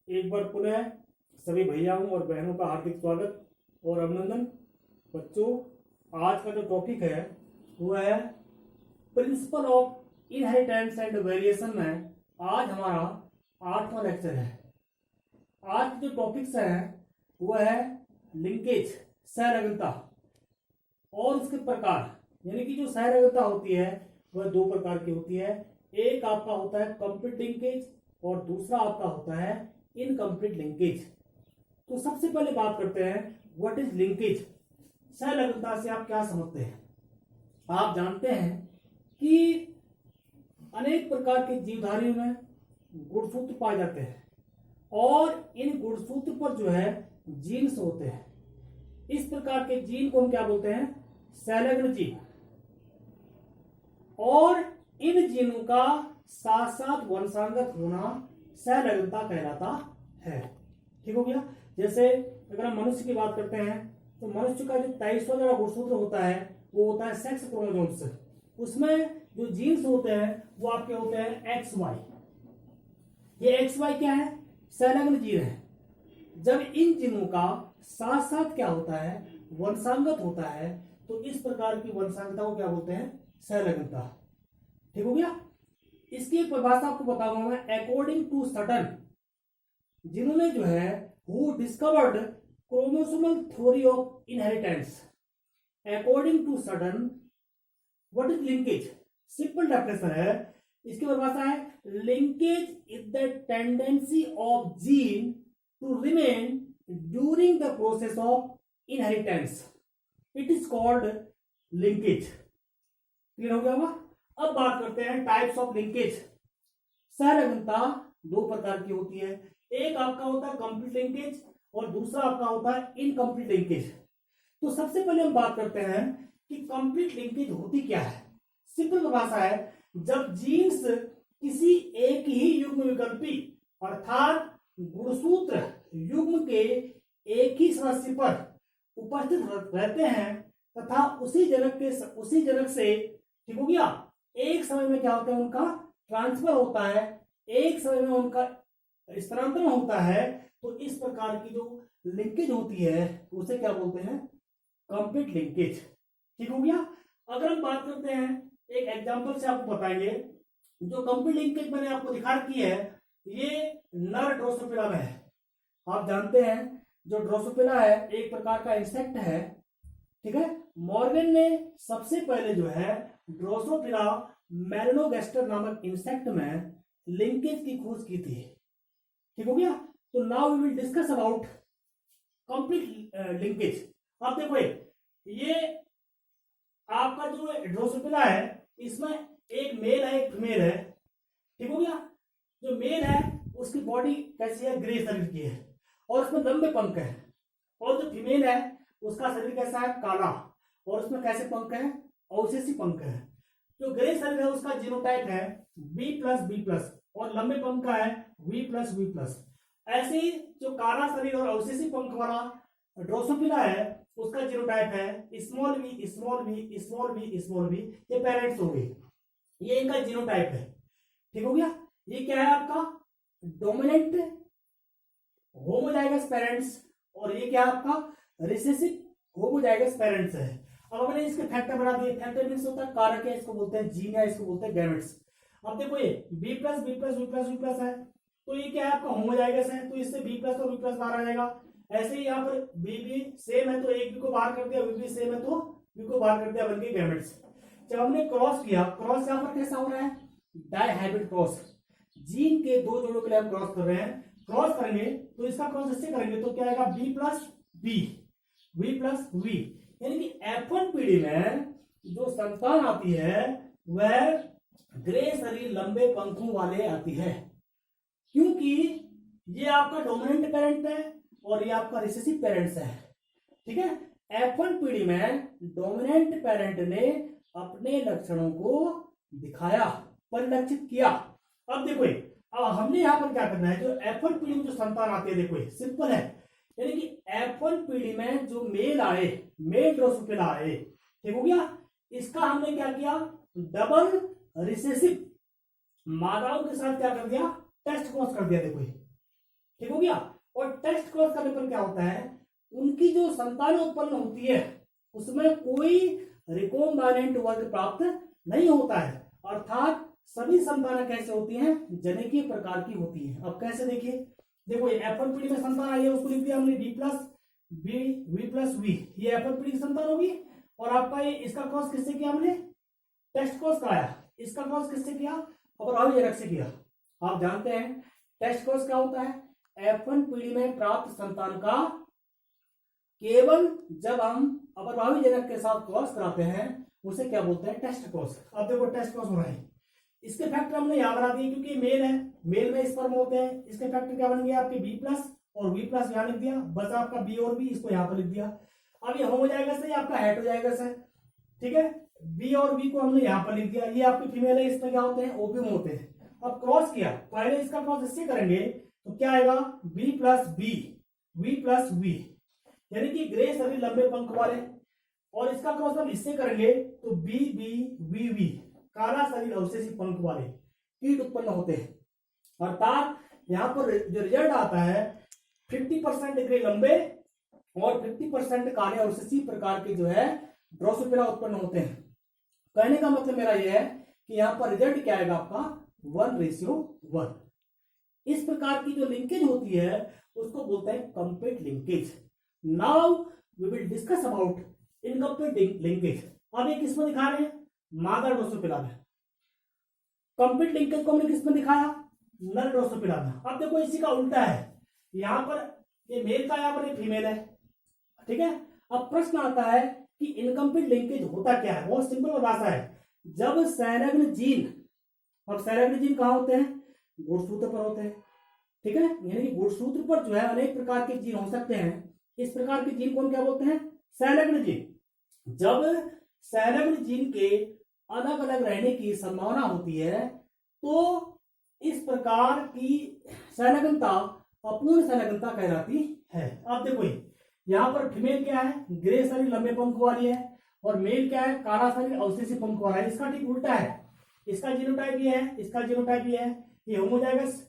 एक बार पुनः सभी भैयाओं और बहनों का हार्दिक स्वागत और अभिनंदन। बच्चों, आज का जो टॉपिक है वो है principle of inheritance and variation में आज हमारा 8वां लेक्चर है। आज के जो टॉपिक्स हैं वो है लिंकेज, सहलग्नता और उसके प्रकार। यानी कि जो सहलग्नता होती है वह दो प्रकार की होती है। एक आपका होता है कंप्लीट लिंकेज और दूसरा आपका होता है इनकम्प्लीट लिंकेज। तो सबसे पहले बात करते हैं व्हाट इज लिंकेज। सहलग्नता से आप क्या समझते हैं? आप जानते हैं कि अनेक प्रकार के जीवधारियों में गुणसूत्र पाए जाते हैं और इन गुणसूत्र पर जो है जीन्स होते हैं। इस प्रकार के जीन को हम क्या बोलते हैं? सहलग्न जीन। और इन जीनों का साथ साथ वंशांगत होना सहलग्नता कहलाता है। ठीक हो गया। जैसे अगर हम मनुष्य की बात करते हैं तो मनुष्य का जो 23वां जो गुणसूत्र होता है वो होता है सेक्स क्रोमोसोम्स। उसमें जो जीन्स होते हैं वो आपके होते हैं एक्स वाई। ये एक्स वाई क्या है? सहलग्न जीन है। जब इन जीनों का साथ साथ क्या होता है? वंशांगत होता है, तो इस प्रकार की वंशांगता को क्या बोलते हैं? सहलग्नता। ठीक हो गया। इसकी एक परिभाषा आपको बताऊंगा मैं। अकॉर्डिंग टू सर्टन, जिन्होंने जो है who discovered chromosomal theory of inheritance, according to Sutton what is linkage? Simple definition है इसकी परिभाषा है linkage is the tendency of gene to remain during the process of inheritance. It is called linkage. Clear हो गया होगा। अब बात करते हैं टाइप्स ऑफ लिंकेज। सहलग्नता दो प्रकार की होती है। एक आपका होता है कंप्लीट लिंकेज और दूसरा आपका होता है इनकम्प्लीट लिंकेज। तो सबसे पहले हम बात करते हैं कि कंप्लीट लिंकेज होती क्या है। सिंपल भाषा है, जब जीन्स किसी एक ही युग्म विकल्पी अर्थात गुणसूत्र युग्म के एक ही सदस्य पर उपस्थित रहते हैं तथा उसी जनक से ठीक हो गया, एक समय में क्या होता है? उनका ट्रांसफर होता है, एक समय में उनका स्थानांतरण होता है। तो इस प्रकार की जो लिंकेज होती है उसे क्या बोलते हैं? Complete linkage. ठीक हो गया। अगर हम बात करते हैं, एक एग्जांपल से आपको बताएंगे। जो कंप्लीट लिंकेज मैंने आपको दिखा रखी है ये नर ड्रोसोफिला में है। आप जानते हैं जो ड्रोसोफिला है एक प्रकार का इंसेक्ट है। ठीक है। मॉर्गन ने सबसे पहले जो है ड्रोसोफिला मेलानोगास्टर नामक इंसेक्ट में लिंकेज की खोज की थी। ठीक हो गया। तो now we will discuss about complete linkage. अब देखो ये आपका जो ड्रोसोफिला है इसमें एक मेल है एक फीमेल है। ठीक हो गया। जो मेल है उसकी बॉडी कैसी है? ग्रे शरीर की है और उसमें लंबे पंख है। और जो फीमेल है उसका शरीर कैसा है? काला और उसमें कैसे पंख है? अवशेषी पंख है। जो ग्रे शरीर है उसका जीनोटाइप है B+B+ और लंबे पंख का है V+V+। ऐसे ही जो काला शरीर और अवशेषी पंख वाला ड्रोसोफिला है उसका जीनोटाइप है स्मॉल v। ये पेरेंट्स हो गए, ये इनका जीनोटाइप है। ठीक हो गया। ये क्या है आपका? डोमिनेंट होमोजाइगस पेरेंट्स और ये क्या है आपका? रिसेसिव होमोजाइगस पेरेंट्स है। अब हमने इसके फैक्टर बना दिए। फैक्टर मींस होता है कारक है, इसको बोलते हैं जीन या इसको बोलते हैं गैमेट्स। अब देखो ये B+B+V+V+ है तो ये क्या है आपका? होमोजाइगस है तो इससे B+ और V+ बाहर आ जाएगा। ऐसे ही यहाँ पर B सेम है तो एक B को बाहर कर दिया, V सेम है तो B को बाहर कर दिया, बन के गैमेट्स। जब हमने क्रॉस किया, क्रॉस यहाँ पर कैसा हो रहा है? Dihybrid cross. जीन के दो जोड़ों के लिए हम क्रॉस कर रहे हैं। क्रॉस करेंगे तो इसका क्रॉस इससे करेंगे तो क्या आएगा? B+B, V+V। यानी कि F1 पीढ़ी में जो संतान आती है वह ग्रे शरीर लंबे पंखों वाले आती है, क्योंकि ये आपका डोमिनेंट पेरेंट है और ये आपका रिसेसिव पेरेंट्स है। ठीक है। F1 पीढ़ी में डोमिनेंट पेरेंट ने अपने लक्षणों को दिखाया, परिलक्षित किया। अब देखो अब हमने यहां पर क्या करना है? जो F1 पीढ़ी में जो संतान आती है, देखो सिंपल है। यानी कि F1 पीढ़ी में जो मेल आए, मेल ड्रोसोफिला आए, ठीक हो गया, इसका हमने क्या किया? डबल रिसेसिव मादाओं के साथ क्या कर दिया? टेस्ट क्रॉस कर दिया। देखो ठीक हो गया। और टेस्ट क्रॉस करने पर क्या होता है, उनकी जो संतानें उत्पन्न होती है उसमें कोई रिकॉम्बाइनेंट वर्ग प्राप्त नहीं होता है, अर्थात सभी संतानें कैसे होती हैं, जनिकीय प्रकार की होती है। अब कैसे देखिए, देखो ये F1 पीढ़ी में संतान आई है, उसको लिख दिया हमने B plus B V plus V, ये F1 पीढ़ी की संतान होगी। और आपका ये इसका क्रॉस किससे किया हमने, टेस्ट क्रॉस कराया, इसका क्रॉस किससे किया, अपरावी जनक से किया। आप जानते हैं टेस्ट क्रॉस क्या होता है, F1 पीढ़ी में प्राप्त संतान का केवल जब हम अपरभावी जनक के साथ क्रॉस कराते हैं उसे क्या बोलते हैं, टेस्ट क्रॉस। अब देखो टेस्ट क्रॉस हो रहा है, इसके फैक्टर हमने यहाँ बना दिए क्योंकि मेल है, मेल में स्पर्म होते हैं, इसके फैक्टर क्या बन गया आपके B प्लस और V प्लस यहाँ लिख दिया, बस आपका B और B इसको यहाँ पर लिख दिया। अब ये हो जाएगा सही, आपका हेट हो जाएगा सर, ठीक है। B और B को हमने यहाँ पर लिख दिया, ये आपकी फीमेल है, इसमें क्या होते हैं, ओपियम होते हैं। अब क्रॉस किया, पहले इसका क्रॉस इससे करेंगे तो क्या आएगा, B plus B V plus V, यानी कि ग्रे शरीर लंबे पंख वाले। और इसका क्रॉस हम इससे करेंगे तो B B V V काला शरीर अवशेषी पंख वाले कीट उत्पन्न होते हैं। अर्थात यहाँ पर जो रिजल्ट आता है 50% ग्रे लंबे और 50% काले अवशेषी प्रकार के जो है ड्रोसोफिला उत्पन्न होते हैं। कहने का मतलब मेरा यह है कि यहाँ पर रिजल्ट क्या आएगा आपका 1:1। इस प्रकार की जो लिंकेज होती है उसको बोलते हैं complete linkage. Now we will discuss about incomplete linkage. अब ये किसमें दिखा रहे हैं, मादा ड्रोसोफिला में। कंप्लीट लिंकेज को हमने किसमें दिखाया, नर ड्रोसोफिला में। अब देखो इसी का उल्टा है, यहाँ पर ये मेल का, यहाँ पर ये फीमेल है, ठीक है। अब प्रश्न आता है कि इनकम्प्लीट लिंकेज होता क्या है, बहुत सिंपल भाषा है। जब संलग्न जीन, अब संलग्न जीन कहाँ होते हैं, गुणसूत्र पर होते हैं, ठीक है। यानी कि गुणसूत्र पर जो है अनेक प्रकार के जीन हो सकते हैं, इस प्रकार के जीन को क्या बोलते हैं, संलग्न जीन। जब संलग्न जीन के अलग अलग रहने की संभावना होती है तो इस प्रकार की संलग्नता अपूर्ण संलग्नता कहलाती है। अब देखो यहाँ पर फीमेल क्या है, ग्रे शरीर लंबे पंख वाली है, और मेल क्या है, काला शरीर अवशेषी पंख वाला है। इसका ठीक उल्टा है, इसका जीनोटाइप ये है, इसका जीनोटाइप ये है। ये होमोजाइगस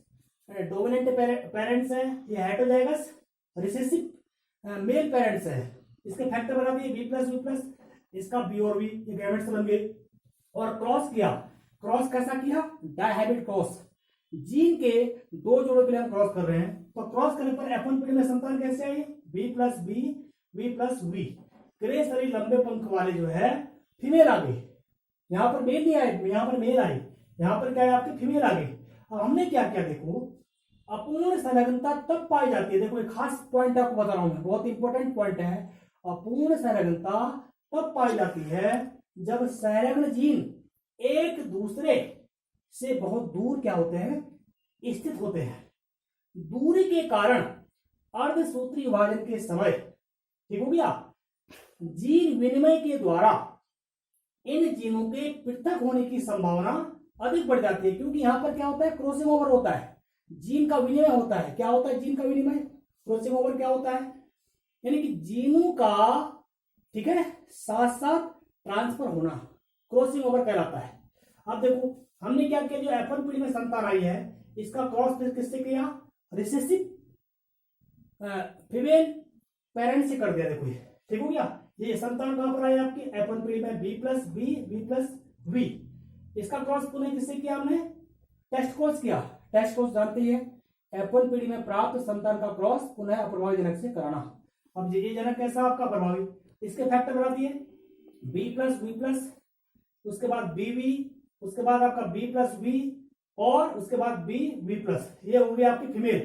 डोमिनेंट पेरेंट्स है, ये हेटेरोजाइगस रिसेसिव मेल पेरेंट्स है। इसके फैक्टर बना दिए B प्लस V प्लस, इसका B और V, ये गैमेट्स बन गए। और क्रॉस किया, क्रॉस कैसा किया, डायहाइब्रिड क्रॉस। जीन के दो जोड़ों के लिए हम क्रॉस कर रहे हैं, तो क्रॉस करने पर F1 पीढ़ी में संतान कैसे आई, B plus B V plus V। Grey शरीर लंबे पंख वाले जो है फीमेल आ गई, यहाँ पर मेल नहीं आए, यहाँ पर मेल आई, यहाँ पर क्या है आपकी फीमेल आ गई। अब हमने क्या किया, देखो अपूर्ण संलग्नता तब पाई जाती है, देखो एक खास पॉइंट आपको बता रहा हूं, बहुत इंपॉर्टेंट पॉइंट है। अपूर्ण संलग्नता तब पाई जाती है जब संलग्न जीन एक दूसरे से बहुत दूर क्या होते हैं, स्थित होते हैं। दूरी के कारण अर्धसूत्री विभाजन के समय, ठीक हो गया, जीन विनिमय के द्वारा इन जीनों के पृथक होने की संभावना अधिक बढ़ जाती है, क्योंकि यहां पर क्या होता है, क्रॉसिंग ओवर होता है, जीन का विनिमय होता है। क्या होता है जीन का विनिमय, क्रॉसिंग ओवर क्या होता है, यानी कि जीनों का, ठीक है, साथ साथ ट्रांसफर होना क्रॉसिंग ओवर कहलाता है। अब देखो हमने क्या किया, जो F1 पीढ़ी में संतान आई है इसका क्रॉस किससे किया, रिसेसिव फीमेल पेरेंट से कर दिया। देखो ये ठीक हो गया, ये संतान कहां पर आई आपकी F1 पीढ़ी में, B plus B V plus V। इसका क्रॉस पुनः किससे किया हमने, टेस्ट क्रॉस किया। टेस्ट क्रॉस जानते ही है, F1 पीढ़ी में प्राप्त संतान का क्रॉस पुनः अप्रभावी जनक से कराना। अब ये जनक कैसा आपका प्रभावी, इसके फैक्टर बना दिए B प्लस V प्लस, उसके बाद BV, उसके बाद आपका B प्लस V, और उसके बाद B V प्लस। ये हो गई आपकी फीमेल।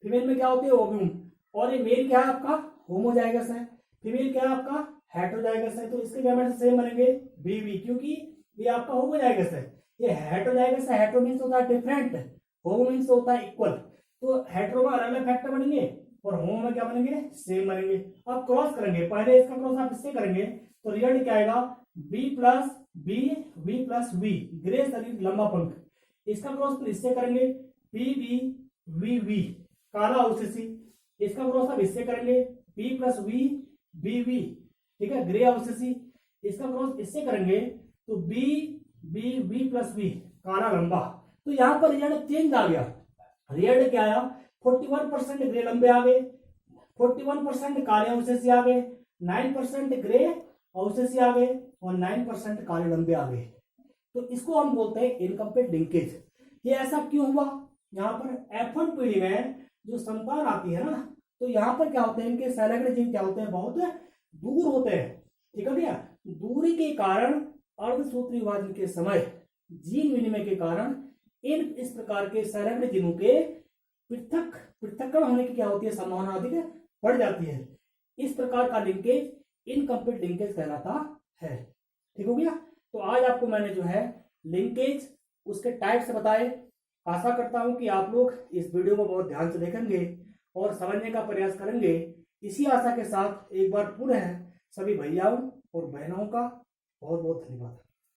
फीमेल में क्या होती है, ओव्यूम। और ये मेल क्या है आपका, होमोजाइगस है। फीमेल क्या है आपका, हेटेरोजाइगस है। तो इसके गैमेट्स सेम बनेंगे BV, क्योंकि ये आपका होमोजाइगस है, ये हेटेरोजाइगस है। हेटेरो मीन्स होता है डिफरेंट, होमो मीन्स होता है इक्वल। तो हेटेरो में अलग अलग फैक्टर बनेंगे और होमो में क्या बनेंगे, सेम बनेंगे। अब क्रॉस करेंगे, पहले इसका क्रॉस आप इससे करेंगे तो रिजल्ट क्या आएगा, B plus B V plus V, grey शरीर लंबा पंख। इसका क्रॉस इससे करेंगे PB V V, काला अवशेषी। इसका क्रॉस आप इससे करेंगे B plus V B V, ठीक है, ग्रे अवशेषी। इसका क्रॉस इससे करेंगे तो B B V plus V, काला लंबा। तो यहाँ पर रिजल्ट चेंज आ गया। रिजल्ट क्या आया, 41% ग्रे लंबे आ गए, 41% काले अवशेष आ गए, 9% ग्रे अवशेष आ गए और 9% काले लंबे आ गए। तो इसको हम बोलते हैं इनकम्प्लीट लिंकेज। ये ऐसा क्यों हुआ? यहाँ पर F1 पीढ़ी में जो संतान आती है ना, तो यहाँ पर क्या होते हैं, इनके सैलग्ड जीन क्या होते हैं, बहुत दूर होते हैं। ठीक है भैया, दूरी के कारण अर्धसूत्री विभाजन के समय जीन विनिमय के कारण इस प्रकार के सैलग्ड जीनों के पृथक्करण होने की क्या होती है, संभावना अधिक बढ़ जाती है। इस प्रकार का लिंकेज इनकम्प्लीट लिंकेज कहलाता है। ठीक हो गया। तो आज आपको मैंने जो है लिंकेज उसके टाइप्स बताए। आशा करता हूं कि आप लोग इस वीडियो को बहुत ध्यान से देखेंगे और समझने का प्रयास करेंगे। इसी आशा के साथ एक बार पुनः सभी भैयाओं और बहनों का बहुत बहुत धन्यवाद।